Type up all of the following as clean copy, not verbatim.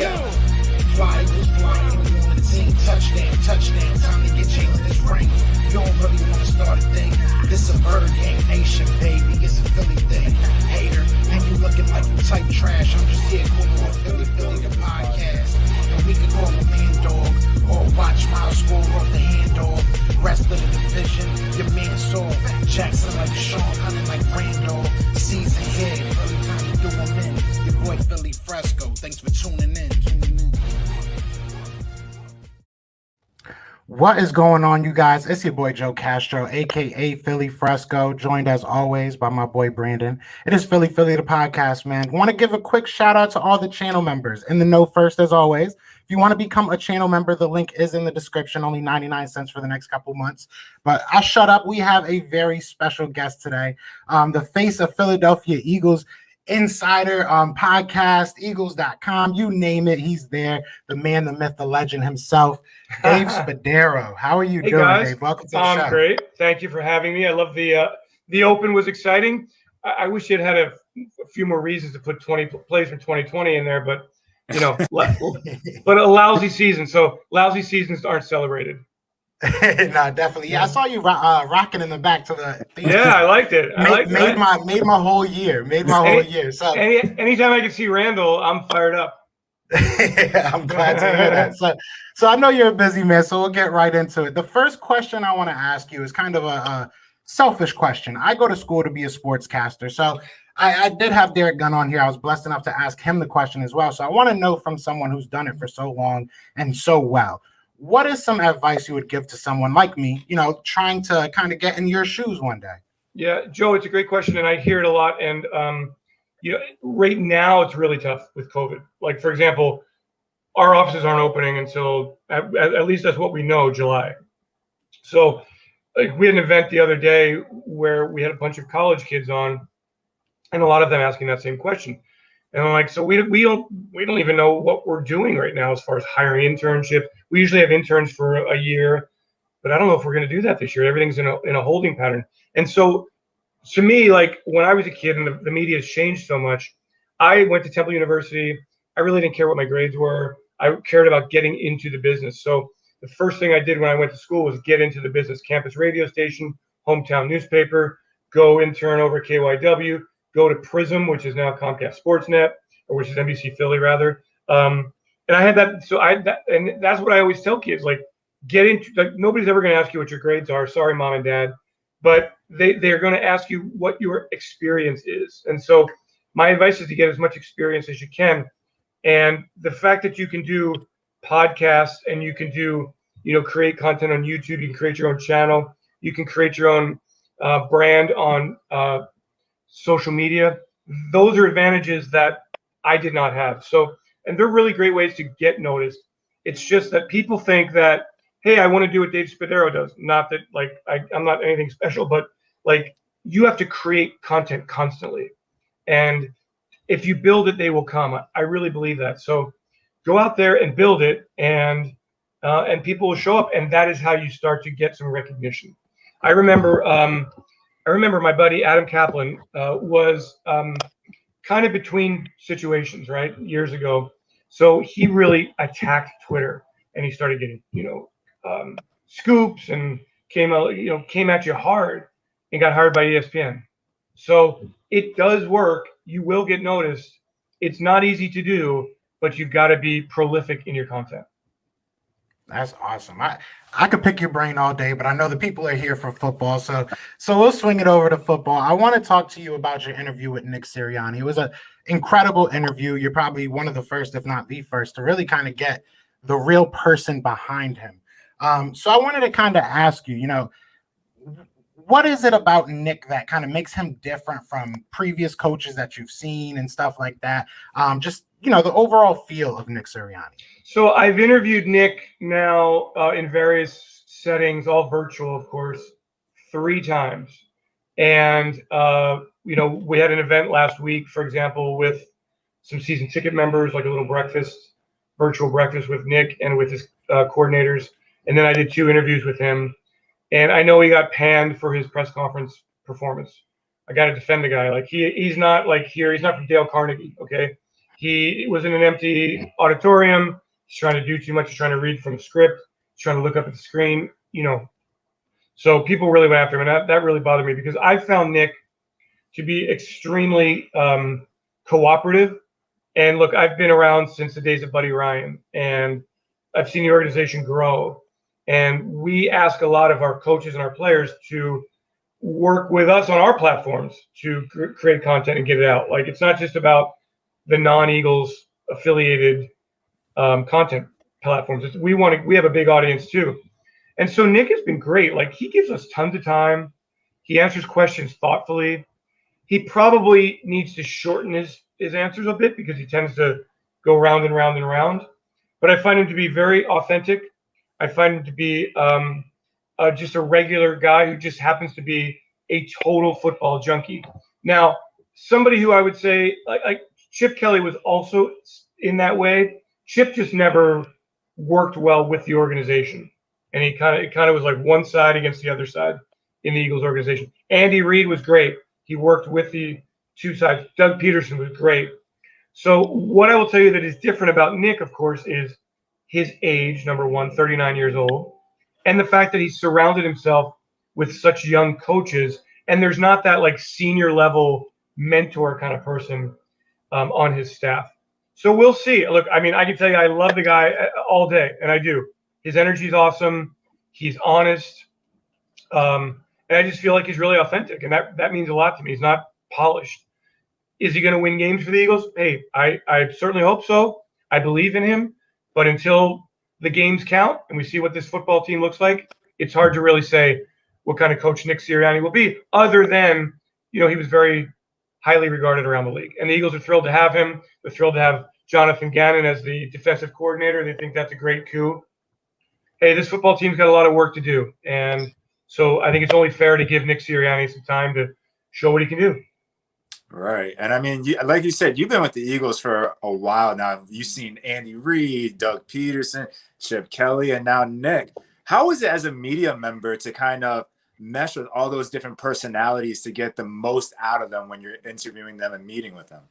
Yeah. Fly was flying on the team. Touchdown. Time to get Jalen this ring. You don't really want to start a thing. This a bird gang nation, baby. It's a Philly thing. Hater, and you looking like you type trash. I'm just here calling on Philly the podcast. And we can call a man dog or watch Miles score off the handoff. Rest of the division, your man saw Jackson like Sean, hunting like Randall. Season head, early time to do him in. Your boy Philly Fresco. Thanks for tuning in. What is going on, you guys? It's your boy Joe Castro, aka Philly Fresco, joined as always by my boy Brandon. It is Philly the podcast, man. Want to give a quick shout out to all the channel members in the know first, as always. If you want to become a channel member, the link is in the description. Only 99 cents for the next couple months. But I shut up. We have a very special guest today. The face of Philadelphia Eagles Insider podcast, Eagles.com, you name it, he's there. The man, the myth, the legend himself, Dave Spadaro. How are you doing, guys? Dave? Welcome to the show. Great. Thank you for having me. I love the open was exciting. I wish you'd had a few more reasons to put 20 plays from 2020 in there, but you know, but a lousy season. So lousy seasons aren't celebrated. No, definitely. Yeah, I saw you rocking in the back to the theme. Yeah, I liked it. Made my whole year. So anytime I can see Randall, I'm fired up. I'm glad to hear that. So I know you're a busy man, so we'll get right into it. The first question I want to ask you is kind of a selfish question. I go to school to be a sportscaster, so I did have Derek Gunn on here. I was blessed enough to ask him the question as well. So I want to know from someone who's done it for so long and so well. What is some advice you would give to someone like me, you know, trying to kind of get in your shoes one day? Yeah, Joe, it's a great question, and I hear it a lot. And you know, right now it's really tough with COVID. Like, for example, our offices aren't opening until at least that's what we know, July. So, like, we had an event the other day where we had a bunch of college kids on, and a lot of them asking that same question. And I'm like, so we don't even know what we're doing right now as far as hiring internship. We usually have interns for a year, but I don't know if we're going to do that this year. Everything's in a holding pattern. And so to me, like, when I was a kid and the media has changed so much, I went to Temple University. I really didn't care what my grades were. I cared about getting into the business. So the first thing I did when I went to school was get into the business. Campus radio station, hometown newspaper, go intern over at KYW, go to Prism, which is now Comcast Sportsnet, or which is NBC Philly rather. And I had that. So and that's what I always tell kids, like, get into, like, nobody's ever going to ask you what your grades are. Sorry, mom and dad, but they're going to ask you what your experience is. And so my advice is to get as much experience as you can. And the fact that you can do podcasts and you can do, you know, create content on YouTube, you can create your own channel, you can create your own brand on social media. Those are advantages that I did not have. So, and they're really great ways to get noticed. It's just that people think that, hey, I want to do what Dave Spadaro does. Not that, like, I'm not anything special, but, like, you have to create content constantly. And if you build it, they will come. I really believe that. So go out there and build it, and people will show up. And that is how you start to get some recognition. I remember my buddy Adam Kaplan was kind of between situations, right, years ago. So he really attacked Twitter, and he started getting, you know, scoops, and came at you hard, and got hired by ESPN. So it does work. You will get noticed. It's not easy to do, but you've got to be prolific in your content. That's awesome. I could pick your brain all day, but I know the people are here for football. So we'll swing it over to football. I want to talk to you about your interview with Nick Sirianni. It was an incredible interview. You're probably one of the first, if not the first, to really kind of get the real person behind him. So I wanted to kind of ask you, you know, what is it about Nick that kind of makes him different from previous coaches that you've seen and stuff like that? Just, you know, the overall feel of Nick Sirianni. So I've interviewed Nick now in various settings, all virtual, of course, 3 times. And, you know, we had an event last week, for example, with some season ticket members, like a little virtual breakfast with Nick and with his coordinators. And then I did 2 interviews with him. And I know he got panned for his press conference performance. I got to defend the guy. Like, he's not like here. He's not from Dale Carnegie. Okay. He was in an empty auditorium. He's trying to do too much. He's trying to read from a script. He's trying to look up at the screen, So people really went after him, and that really bothered me because I found Nick to be extremely cooperative. And look, I've been around since the days of Buddy Ryan, and I've seen the organization grow. And we ask a lot of our coaches and our players to work with us on our platforms to create content and get it out. Like, it's not just about the non-Eagles affiliated content platforms. We have a big audience too. And so Nick has been great. Like, he gives us tons of time. He answers questions thoughtfully. He probably needs to shorten his answers a bit because he tends to go round and round and round. But I find him to be very authentic. I find him to be just a regular guy who just happens to be a total football junkie. Now, somebody who I would say, like Chip Kelly was also in that way. Chip just never worked well with the organization. And it kind of was like one side against the other side in the Eagles organization. Andy Reid was great. He worked with the two sides. Doug Pederson was great. So what I will tell you that is different about Nick, of course, is his age, number one, 39 years old, and the fact that he surrounded himself with such young coaches, and there's not that like senior level mentor kind of person on his staff. So we'll see. Look, I mean, I can tell you I love the guy all day, and I do. His energy is awesome. He's honest. And I just feel like he's really authentic, and that means a lot to me. He's not polished. Is he going to win games for the Eagles? Hey, I certainly hope so. I believe in him. But until the games count and we see what this football team looks like, it's hard to really say what kind of coach Nick Sirianni will be, other than, he was very highly regarded around the league. And the Eagles are thrilled to have him. They're thrilled to have Jonathan Gannon as the defensive coordinator. They think that's a great coup. Hey, this football team's got a lot of work to do. And so I think it's only fair to give Nick Sirianni some time to show what he can do. Right. And I mean, like you said, you've been with the Eagles for a while now. You've seen Andy Reid, Doug Pederson, Chip Kelly, and now Nick. How is it as a media member to kind of mesh with all those different personalities to get the most out of them when you're interviewing them and meeting with them?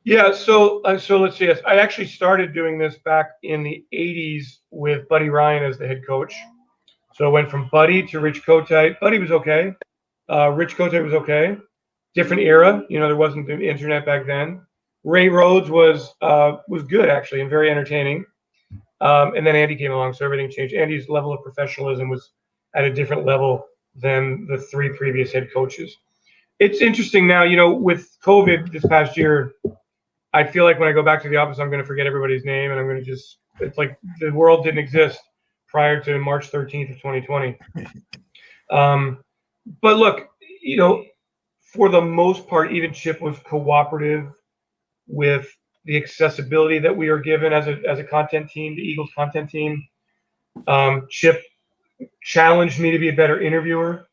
Yeah, so let's see. I actually started doing this back in the 80s with Buddy Ryan as the head coach. So I went from Buddy to Rich Kotite. Buddy was okay. Rich Kotite was okay. Different era. There wasn't the internet back then. Ray Rhodes was good, actually, and very entertaining. And then Andy came along, so everything changed. Andy's level of professionalism was at a different level than the three previous head coaches. It's interesting now, with COVID this past year, I feel like when I go back to the office, I'm going to forget everybody's name, and I'm going to it's like the world didn't exist prior to March 13th of 2020. But look, for the most part, even Chip was cooperative with the accessibility that we are given as a content team, the Eagles content team. Chip challenged me to be a better interviewer.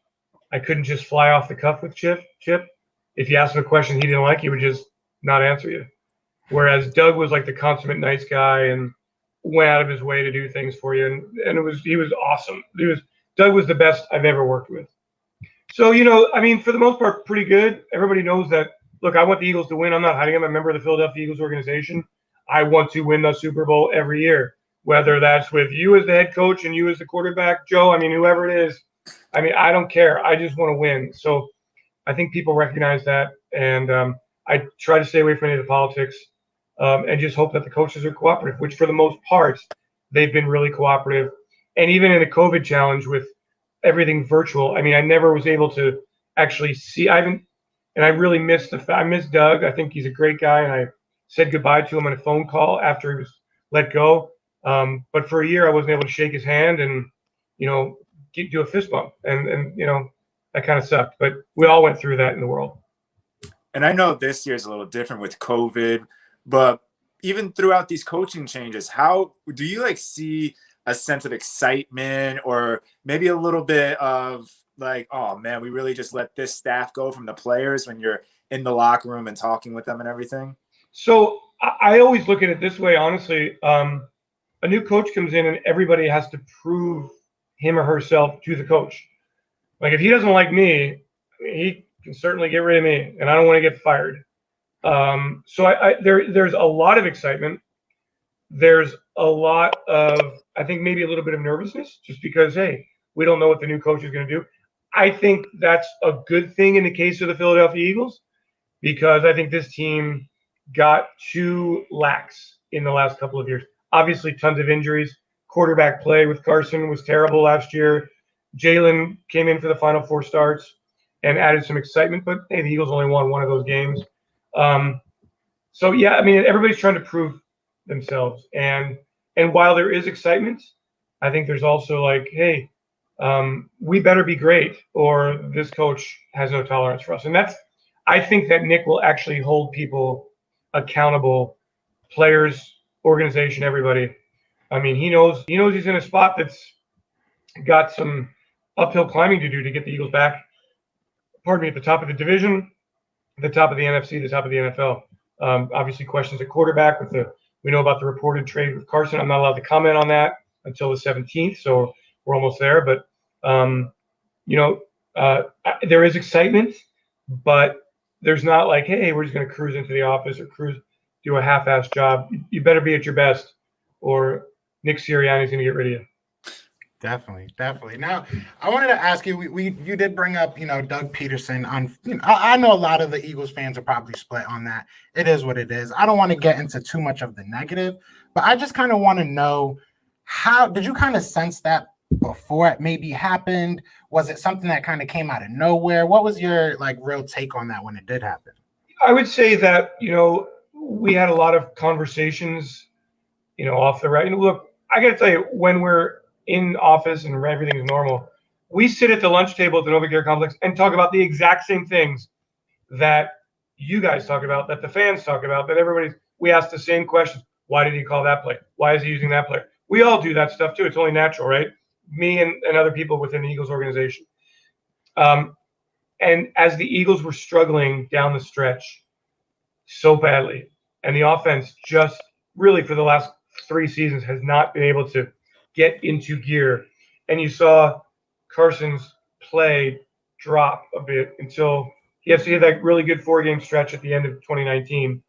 I couldn't just fly off the cuff with Chip. If you asked him a question he didn't like, he would just not answer you. Whereas Doug was like the consummate nice guy and went out of his way to do things for you. And he was awesome. Doug was the best I've ever worked with. So, I mean, for the most part, pretty good. Everybody knows that, look, I want the Eagles to win. I'm not hiding. I'm a member of the Philadelphia Eagles organization. I want to win the Super Bowl every year, whether that's with you as the head coach and you as the quarterback, Joe, I mean, whoever it is. I mean, I don't care. I just want to win. So I think people recognize that. And I try to stay away from any of the politics and just hope that the coaches are cooperative, which for the most part, they've been really cooperative. And even in the COVID challenge with everything virtual, I mean, I never was able to actually see. I really missed I miss Doug. I think he's a great guy, and I said goodbye to him on a phone call after he was let go. But for a year, I wasn't able to shake his hand and, do a fist bump, and that kind of sucked. But we all went through that in the world. And I know this year is a little different with COVID, but even throughout these coaching changes, how do you see a sense of excitement or maybe a little bit of like, oh man, we really just let this staff go from the players when you're in the locker room and talking with them and everything? So I always look at it this way, honestly. A new coach comes in and everybody has to prove him or herself to the coach. Like, if he doesn't like me, he can certainly get rid of me, and I don't want to get fired. So there's a lot of excitement. There's a lot of, I think, maybe a little bit of nervousness, just because, hey, we don't know what the new coach is going to do. I think that's a good thing in the case of the Philadelphia Eagles, because I think this team got too lax in the last couple of years. Obviously, tons of injuries. Quarterback play with Carson was terrible last year. Jalen came in for the final 4 starts and added some excitement, but hey, the Eagles only won one of those games. So yeah, I mean, everybody's trying to prove themselves, and while there is excitement, I think there's also like, hey, we better be great, or this coach has no tolerance for us. And I think that Nick will actually hold people accountable, players, organization, everybody. I mean, he knows he's in a spot that's got some uphill climbing to do to get the Eagles back. Pardon me, at the top of the division, the top of the NFC, the top of the NFL. Obviously, questions at quarterback we know about the reported trade with Carson. I'm not allowed to comment on that until the 17th, so we're almost there. But there is excitement, but there's not like, hey, we're just going to cruise into the office or do a half-ass job. You better be at your best, or Nick Sirianni is going to get rid of you. Definitely. Now, I wanted to ask you. You did bring up, Doug Pederson. On, I know a lot of the Eagles fans are probably split on that. It is what it is. I don't want to get into too much of the negative, but I just kind of want to know, how did you kind of sense that before it maybe happened? Was it something that kind of came out of nowhere? What was your real take on that when it did happen? I would say that we had a lot of conversations, off the right. Look, I got to tell you, when we're in office and everything's normal, we sit at the lunch table at the NovaCare complex and talk about the exact same things that you guys talk about, that the fans talk about, that we ask the same questions. Why did he call that play? Why is he using that play? We all do that stuff too. It's only natural, right? Me and other people within the Eagles organization. And as the Eagles were struggling down the stretch so badly, and the offense just really for the last 3 seasons has not been able to get into gear, and you saw Carson's play drop a bit until he had that really good 4-game stretch at the end of 2019.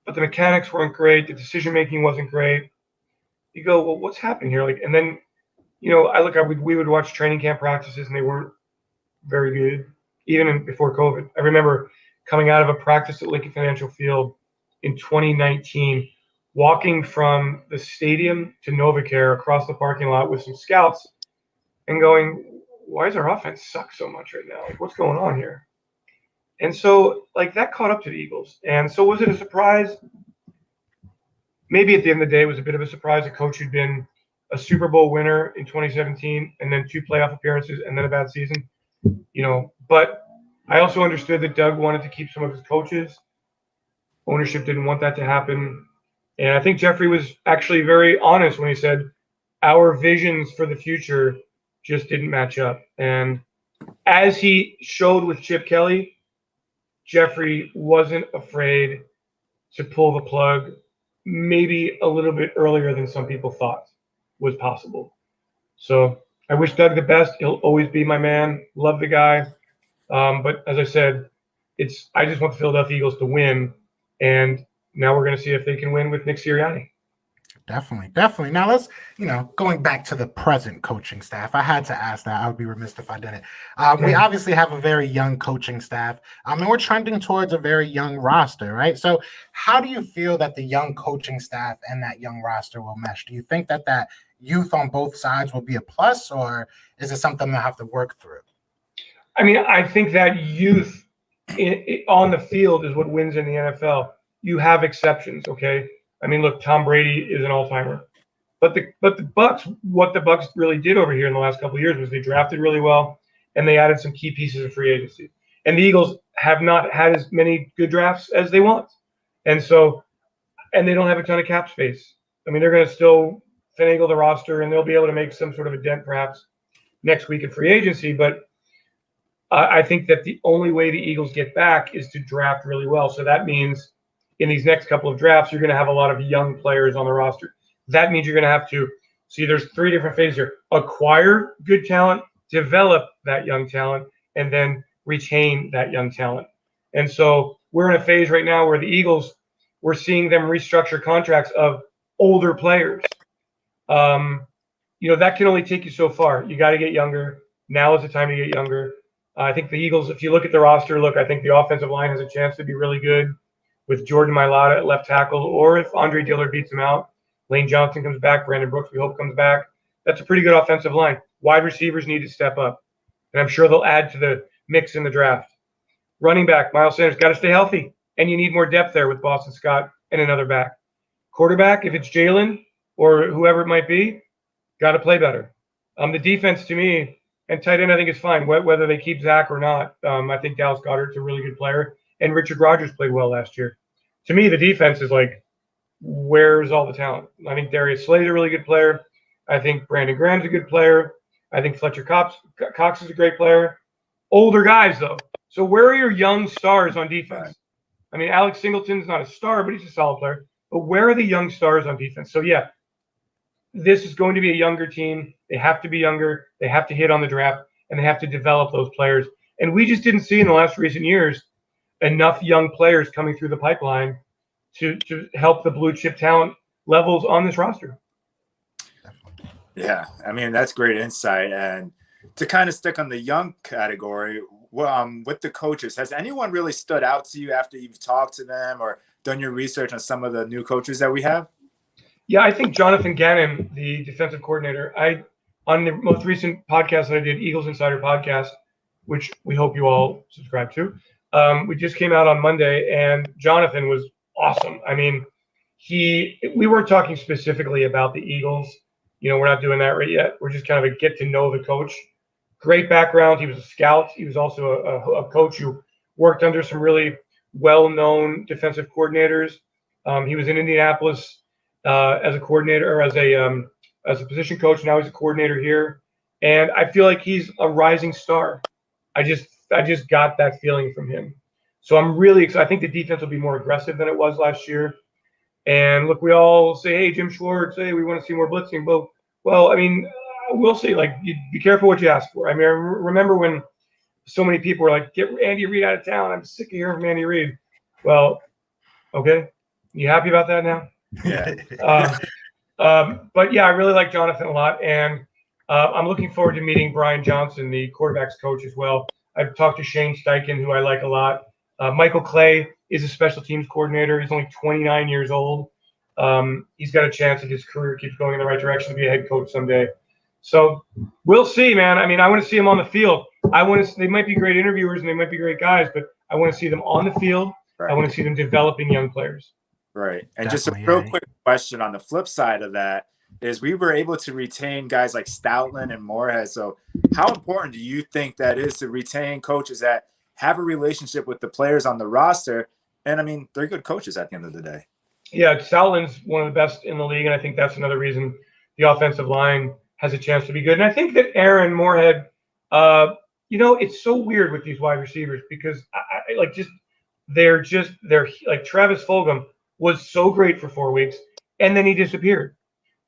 But the mechanics weren't great. The decision-making wasn't great. You go, well, what's happening here? And then, we would watch training camp practices, and they weren't very good, even before COVID. I remember coming out of a practice at Lincoln Financial Field in 2019, walking from the stadium to NovaCare across the parking lot with some scouts and going, why does our offense suck so much right now? What's going on here? And so, that caught up to the Eagles. And so was it a surprise? Maybe at the end of the day, it was a bit of a surprise. A coach who'd been a Super Bowl winner in 2017 and then 2 playoff appearances and then a bad season, But I also understood that Doug wanted to keep some of his coaches. Ownership didn't want that to happen. And I think Jeffrey was actually very honest when he said our visions for the future just didn't match up. And as he showed with Chip Kelly, Jeffrey wasn't afraid to pull the plug maybe a little bit earlier than some people thought was possible. So I wish Doug the best. He'll always be my man. Love the guy. But as I said, I just want the Philadelphia Eagles to win. And now we're going to see if they can win with Nick Sirianni. Definitely. Now let's, going back to the present coaching staff, I had to ask that. I would be remiss if I didn't. We obviously have a very young coaching staff. And we're trending towards a very young roster, right? So how do you feel that the young coaching staff and that young roster will mesh? Do you think that youth on both sides will be a plus, or is it something they'll have to work through? I mean, I think that youth on the field is what wins in the NFL. You have exceptions, okay? I mean, look, Tom Brady is an all-timer. But the Bucs, what the Bucs really did over here in the last couple of years was they drafted really well, and they added some key pieces of free agency. And the Eagles have not had as many good drafts as they want. And they don't have a ton of cap space. I mean, they're going to still finagle the roster, and they'll be able to make some sort of a dent perhaps next week in free agency. But I think that the only way the Eagles get back is to draft really well. So that means in these next couple of drafts, you're going to have a lot of young players on the roster. That means you're going to have to see, there's 3 different phases here: acquire good talent, develop that young talent, and then retain that young talent. And so we're in a phase right now where the Eagles, we're seeing them restructure contracts of older players. That can only take you so far. You got to get younger. Now is the time to get younger. I think the Eagles, if you look at the roster, I think the offensive line has a chance to be really good with Jordan Mailata at left tackle, or if Andre Dillard beats him out, Lane Johnson comes back, Brandon Brooks, we hope, comes back. That's a pretty good offensive line. Wide receivers need to step up, and I'm sure they'll add to the mix in the draft. Running back, Miles Sanders, got to stay healthy, and you need more depth there with Boston Scott and another back. Quarterback, if it's Jalen or whoever it might be, got to play better. The defense, to me, and tight end, I think is fine, whether they keep Zach or not. I think Dallas Goedert's a really good player, and Richard Rodgers played well last year. To me, the defense is like, where's all the talent? I think Darius Slay's a really good player. I think Brandon Graham's a good player. I think Fletcher Cox is a great player. Older guys, though. So where are your young stars on defense? I mean, Alex Singleton's not a star, but he's a solid player. But where are the young stars on defense? So, yeah, this is going to be a younger team. They have to be younger. They have to hit on the draft, and they have to develop those players. And we just didn't see in the last recent years enough young players coming through the pipeline to help the blue chip talent levels on this roster. Yeah, I mean, that's great insight. And to kind of stick on the young category, with the coaches, has anyone really stood out to you after you've talked to them or done your research on some of the new coaches that we have? Yeah, I think Jonathan Gannon, the defensive coordinator, on the most recent podcast that I did, Eagles Insider Podcast, which we hope you all subscribe to, we just came out on Monday, and Jonathan was awesome. I mean, we weren't talking specifically about the Eagles. We're not doing that right yet. We're just kind of a get to know the coach. Great background. He was a scout. He was also a coach who worked under some really well-known defensive coordinators. He was in Indianapolis as a coordinator, or as a position coach. Now he's a coordinator here, and I feel like he's a rising star. I just got that feeling from him. So I'm really excited. I think the defense will be more aggressive than it was last year. And look, we all say, hey, Jim Schwartz, hey, we want to see more blitzing. But, well, I mean, we'll see. You be careful what you ask for. I mean, I remember when so many people were like, get Andy Reid out of town. I'm sick of hearing from Andy Reid. Well, okay. You happy about that now? Yeah. But, yeah, I really like Jonathan a lot. And I'm looking forward to meeting Brian Johnson, the quarterback's coach, as well. I've talked to Shane Steichen, who I like a lot. Michael Clay is a special teams coordinator. He's only 29 years old. He's got a chance if his career keeps going in the right direction to be a head coach someday. So we'll see, man. I mean, I want to see them on the field. They might be great interviewers and they might be great guys, but I want to see them on the field. Right. I want to see them developing young players. Right. And definitely, just a real quick question on the flip side of that is we were able to retain guys like Stoutland and Moorhead. So how important do you think that is to retain coaches that have a relationship with the players on the roster? And I mean, they're good coaches at the end of the day. Yeah, Stoutland's one of the best in the league, and I think that's another reason the offensive line has a chance to be good. And I think that Aaron Moorhead, it's so weird with these wide receivers because they're like Travis Fulgham was so great for 4 weeks, and then he disappeared.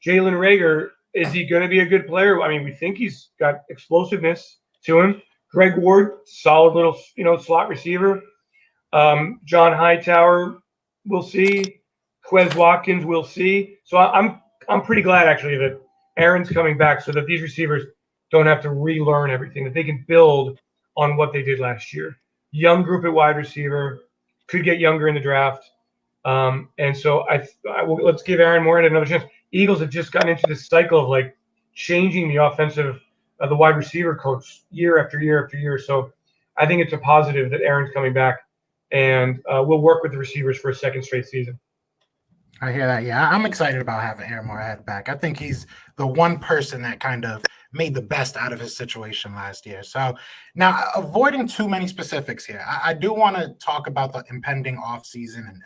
Jalen Reagor, is he going to be a good player? I mean, we think he's got explosiveness to him. Greg Ward, solid little, slot receiver. John Hightower, we'll see. Quez Watkins, we'll see. So I'm pretty glad actually that Aaron's coming back so that these receivers don't have to relearn everything, that they can build on what they did last year. Young group at wide receiver, could get younger in the draft. And so let's give Aaron Moorhead another chance. Eagles have just gotten into this cycle of changing the offensive, the wide receiver coach year after year after year. So I think it's a positive that Aaron's coming back, and we'll work with the receivers for a second straight season. I hear that. Yeah, I'm excited about having Aaron Moorhead back. I think he's the one person that kind of made the best out of his situation last year. So now, avoiding too many specifics here, I do want to talk about the impending offseason, and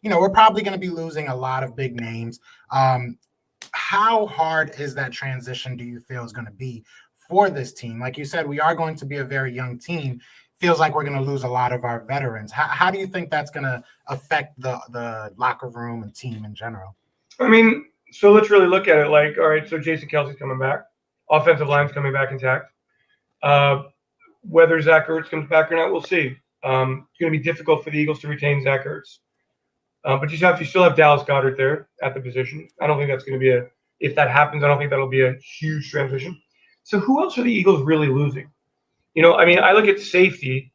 we're probably going to be losing a lot of big names. How hard is that transition, do you feel, is going to be for this team? Like you said, we are going to be a very young team. Feels like we're going to lose a lot of our veterans. How do you think that's going to affect the locker room and team in general? I mean, so let's really look at it all right, so Jason Kelce's coming back. Offensive line's coming back intact. Whether Zach Ertz comes back or not, we'll see. It's going to be difficult for the Eagles to retain Zach Ertz. But you still have Dallas Goedert there at the position. I don't think that's going to be if that happens, I don't think that'll be a huge transition. So who else are the Eagles really losing? I mean, I look at safety.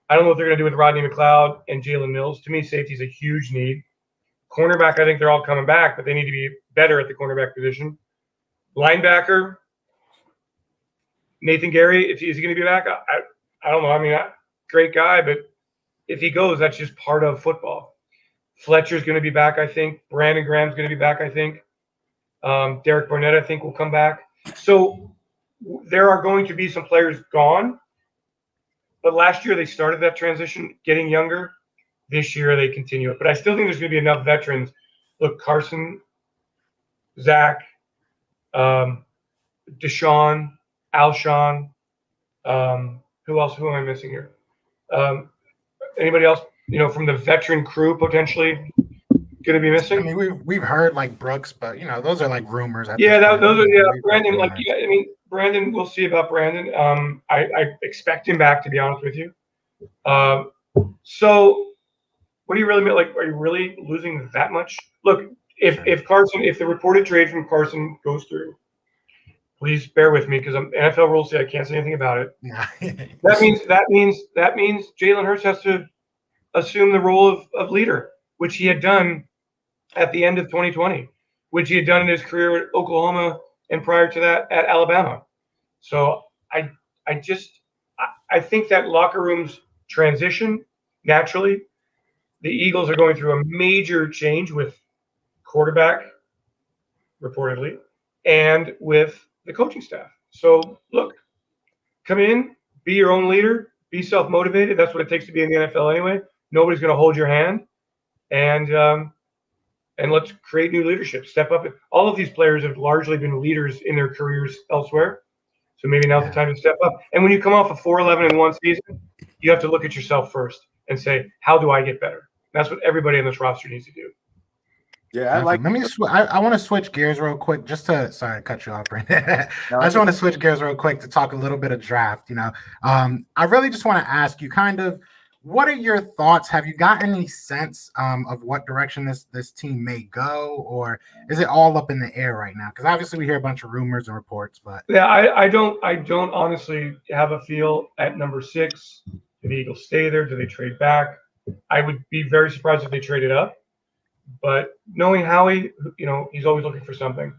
I don't know what they're going to do with Rodney McLeod and Jalen Mills. To me, safety is a huge need. Cornerback, I think they're all coming back, but they need to be better at the cornerback position. Linebacker, Nathan Gary, is he going to be back? I don't know. I mean, great guy, but if he goes, that's just part of football. Fletcher's going to be back, I think. Brandon Graham's going to be back, I think. Derek Barnett, I think, will come back. So there are going to be some players gone. But last year they started that transition, getting younger. This year they continue it. But I still think there's going to be enough veterans. Look, Carson, Zach, Deshaun, Alshon. Who else? Who am I missing here? Anybody else, from the veteran crew potentially going to be missing? I mean, we've heard like Brooks, but those are like rumors. Those are Brandon. Brandon, we'll see about Brandon. I expect him back, to be honest with you. So, what do you really mean? Like, are you really losing that much? Look, if the reported trade from Carson goes through, please bear with me because NFL rules say I can't say anything about it. That means Jalen Hurts has to assume the role of leader, which he had done at the end of 2020, which he had done in his career at Oklahoma and prior to that at Alabama. So I think that locker room's transition naturally. The Eagles are going through a major change with quarterback, reportedly, and with the coaching staff. So look, come in, be your own leader, be self-motivated. That's what it takes to be in the NFL anyway. Nobody's going to hold your hand, and let's create new leadership. Step up. All of these players have largely been leaders in their careers elsewhere, so maybe now's the time to step up. And when you come off a 4-11-1 season, you have to look at yourself first and say, how do I get better? That's what everybody on this roster needs to do. Yeah, I like. Let me. I want to switch gears real quick, just to. Sorry to cut you off, Brandon. I just want to switch gears real quick to talk a little bit of draft. I really just want to ask you, kind of, what are your thoughts? Have you got any sense of what direction this team may go, or is it all up in the air right now? Because obviously we hear a bunch of rumors and reports, but yeah, I don't honestly have a feel at number 6. Do the Eagles stay there? Do they trade back? I would be very surprised if they traded up. But knowing Howie, he's always looking for something.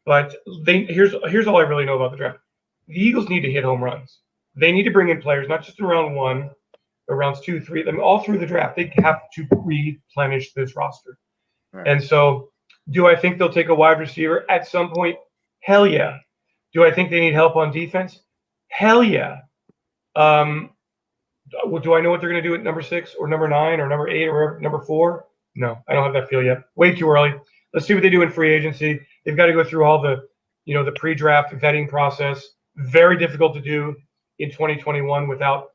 But here's all I really know about the draft. The Eagles need to hit home runs. They need to bring in players, not just in round 1, but rounds 2, 3. I mean, all through the draft, they have to replenish this roster. Right. And so, do I think they'll take a wide receiver at some point? Hell yeah. Do I think they need help on defense? Hell yeah. Do I know what they're going to do at number 6 or number 9 or number 8 or number 4? No, I don't have that feel yet. Way too early. Let's see what they do in free agency. They've got to go through all the pre-draft vetting process. Very difficult to do in 2021 without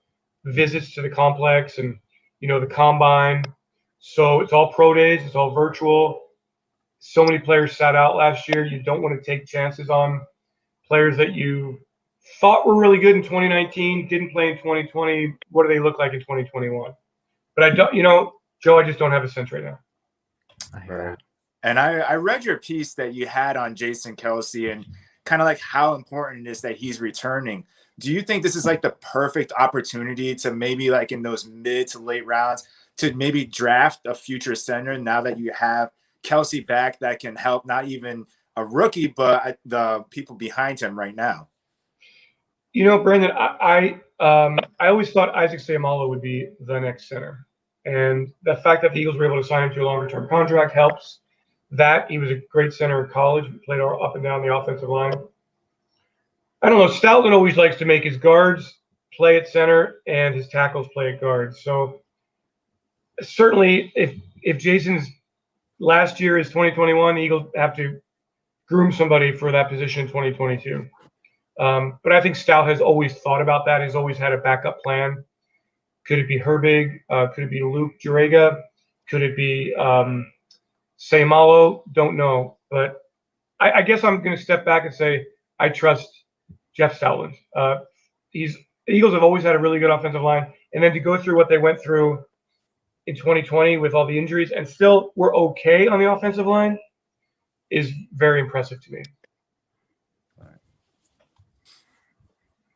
visits to the complex and, the combine. So it's all pro days. It's all virtual. So many players sat out last year. You don't want to take chances on players that you thought were really good in 2019, didn't play in 2020. What do they look like in 2021? But I don't, Joe, I just don't have a sense right now. Right. And I read your piece that you had on Jason Kelce and kind of like how important it is that he's returning. Do you think this is like the perfect opportunity to maybe like in those mid to late rounds to maybe draft a future center now that you have Kelce back that can help not even a rookie, but the people behind him right now? Brandon, I always thought Isaac Seumalo would be the next center. And the fact that the Eagles were able to sign him to a longer-term contract helps. That he was a great center in college, played up and down the offensive line. I don't know. Stoutland always likes to make his guards play at center and his tackles play at guards. So certainly, if Jason's last year is 2021, the Eagles have to groom somebody for that position in 2022. But I think Stout has always thought about that. He's always had a backup plan. Could it be Herbig? Could it be Luke Jurega? Could it be Seumalo? Don't know. But I guess I'm going to step back and say I trust Jeff Stoutland. The Eagles have always had a really good offensive line. and then to go through what they went through in 2020 with all the injuries and still were okay on the offensive line is very impressive to me.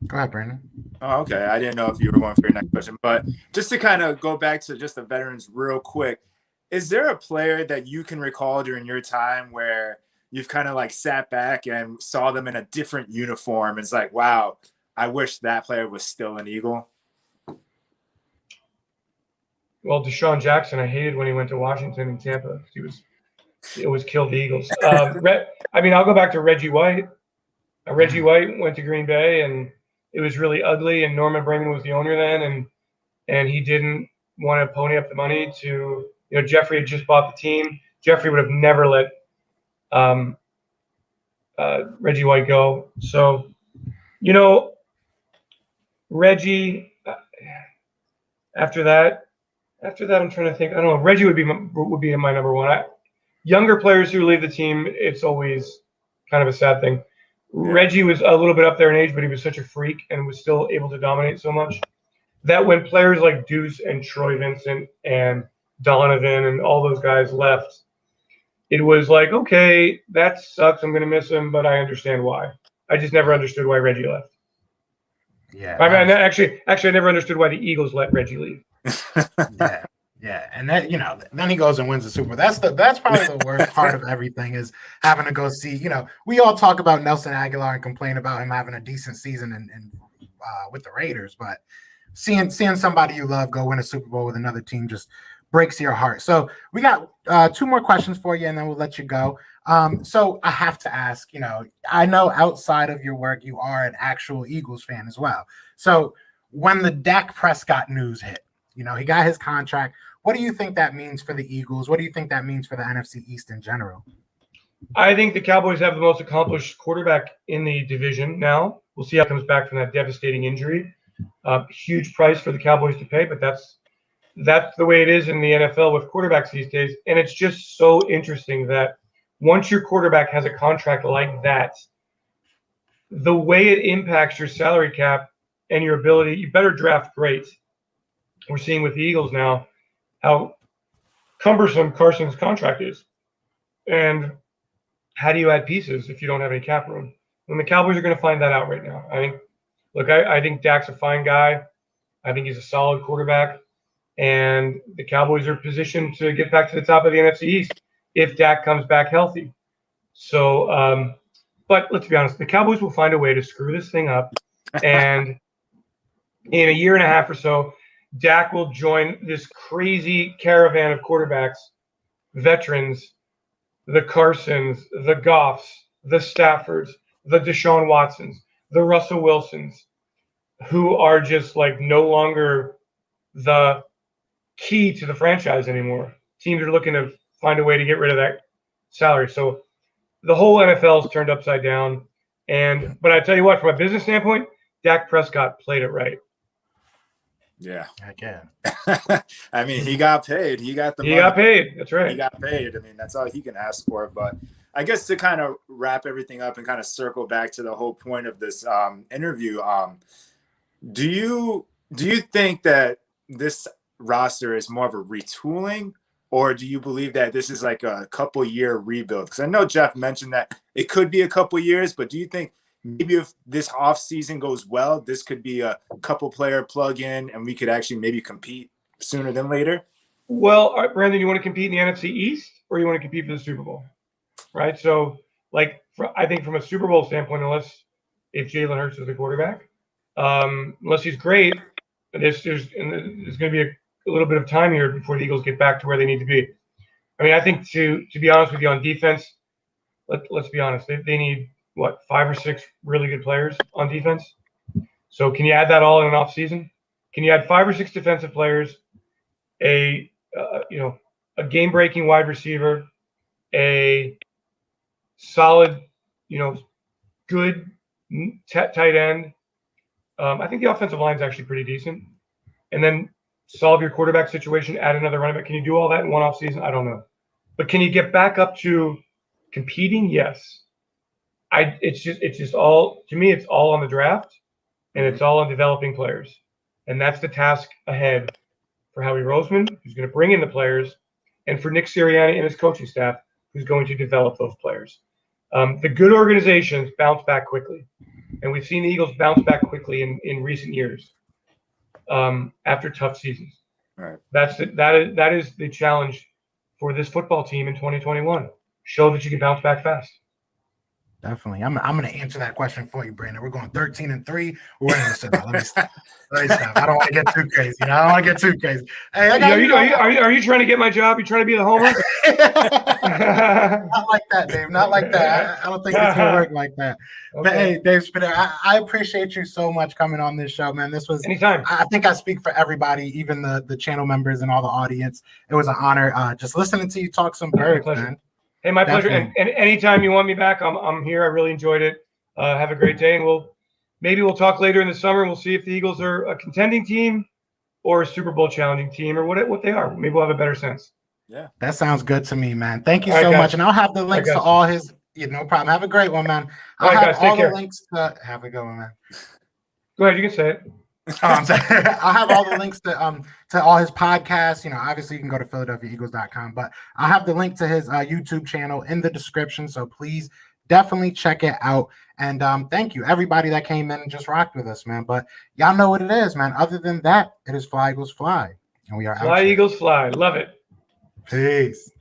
Go ahead, Brandon. Oh, okay. I didn't know if you were going for your next question, but just to kind of go back to just the veterans real quick, is there a player that you can recall during your time where you've kind of like sat back and saw them in a different uniform? It's like, wow, I wish that player was still an Eagle. Well, Deshaun Jackson, I hated when he went to Washington and Tampa. He always killed the Eagles. I mean, I'll go back to Reggie White. Reggie White went to Green Bay, and it was really ugly. And Norman Brayman was the owner then, and he didn't want to pony up the money to. Jeffrey had just bought the team. Jeffrey would have never let Reggie White go. So, Reggie. After that, I'm trying to think. I don't know. Reggie would be my number one. Younger players who leave the team, it's always kind of a sad thing. Yeah. Reggie was a little bit up there in age, but he was such a freak and was still able to dominate so much that when players like Deuce and Troy Vincent and Donovan and all those guys left, it was like, okay, that sucks. I'm going to miss him, but I understand why. I just never understood why Reggie left. Yeah. I mean, actually, I never understood why the Eagles let Reggie leave. Yeah, and that then he goes and wins the Super Bowl. That's probably the worst part of everything is having to go see. We all talk about Nelson Aguilar and complain about him having a decent season and with the Raiders, but seeing somebody you love go win a Super Bowl with another team just breaks your heart. So we got 2 more questions for you, and then we'll let you go. So I have to ask. I know outside of your work, you are an actual Eagles fan as well. So when the Dak Prescott news hit. He got his contract. What do you think that means for the Eagles? What do you think that means for the NFC East in general? I think the Cowboys have the most accomplished quarterback in the division now. We'll see how it comes back from that devastating injury. Huge price for the Cowboys to pay, but that's the way it is in the NFL with quarterbacks these days. And it's just so interesting that once your quarterback has a contract like that, the way it impacts your salary cap and your ability, you better draft great. We're seeing with the Eagles now how cumbersome Carson's contract is. And how do you add pieces if you don't have any cap room? And the Cowboys are going to find that out right now. I think Dak's a fine guy. I think he's a solid quarterback. And the Cowboys are positioned to get back to the top of the NFC East if Dak comes back healthy. So, but let's be honest, the Cowboys will find a way to screw this thing up. And in a year and a half or so, Dak will join this crazy caravan of quarterbacks, veterans, the Carsons, the Goffs, the Staffords, the Deshaun Watsons, the Russell Wilsons, who are just like no longer the key to the franchise anymore. Teams are looking to find a way to get rid of that salary. So the whole NFL is turned upside down. But I tell you what, from a business standpoint, Dak Prescott played it right. Yeah. I can. I mean, he got paid. He got the money. He got paid. That's right. He got paid. I mean, that's all he can ask for. But I guess to kind of wrap everything up and kind of circle back to the whole point of this interview, do you think that this roster is more of a retooling, or do you believe that this is like a couple year rebuild? Because I know Jeff mentioned that it could be a couple years, but do you think maybe if this offseason goes well, this could be a couple player plug-in and we could actually maybe compete sooner than later? Well, Brandon, you want to compete in the NFC East or you want to compete for the Super Bowl? Right? So, I think from a Super Bowl standpoint, if Jalen Hurts is the quarterback, unless he's great, there's going to be a little bit of time here before the Eagles get back to where they need to be. I mean, I think to be honest with you on defense, let's be honest, they need – 5 or 6 really good players on defense. So can you add that all in an off season? Can you add 5 or 6 defensive players, a game breaking wide receiver, a solid, good tight end? I think the offensive line is actually pretty decent. And then solve your quarterback situation, add another running back. Can you do all that in one off season? I don't know. But can you get back up to competing? Yes. It's just all, to me, it's all on the draft and it's all on developing players. And that's the task ahead for Howie Roseman, who's going to bring in the players, and for Nick Sirianni and his coaching staff, who's going to develop those players. The good organizations bounce back quickly, and we've seen the Eagles bounce back quickly in recent years after tough seasons. Right. That is the challenge for this football team in 2021. Show that you can bounce back fast. Definitely. I'm gonna answer that question for you, Brandon. We're going 13-3. We're gonna sit down. Let me stop. I don't want to get too crazy. I don't want to get too crazy. Hey, are you trying to get my job? You trying to be the homer? Not like that, Dave. Not like that. I don't think it's gonna work like that. Okay. But hey, Dave Spadaro, I appreciate you so much coming on this show, man. This was anytime. I think I speak for everybody, even the channel members and all the audience. It was an honor just listening to you talk some birds, man. Hey, my pleasure. And anytime you want me back, I'm here. I really enjoyed it. Have a great day, and we'll talk later in the summer, and we'll see if the Eagles are a contending team or a Super Bowl challenging team, or what they are. Maybe we'll have a better sense. Yeah, that sounds good to me, man. Thank you so much, and I'll have the links to all his. No problem. Have a great one, man. I'll have all the links to. Have a good one, man. Go ahead. You can say it. I'm sorry. I'll have all the links to all his podcasts. Obviously you can go to PhiladelphiaEagles.com, but I'll have the link to his YouTube channel in the description. So please definitely check it out. And thank you everybody that came in and just rocked with us, man. But y'all know what it is, man. Other than that, it is Fly Eagles Fly, and we are Fly Eagles Fly. Love it. Peace.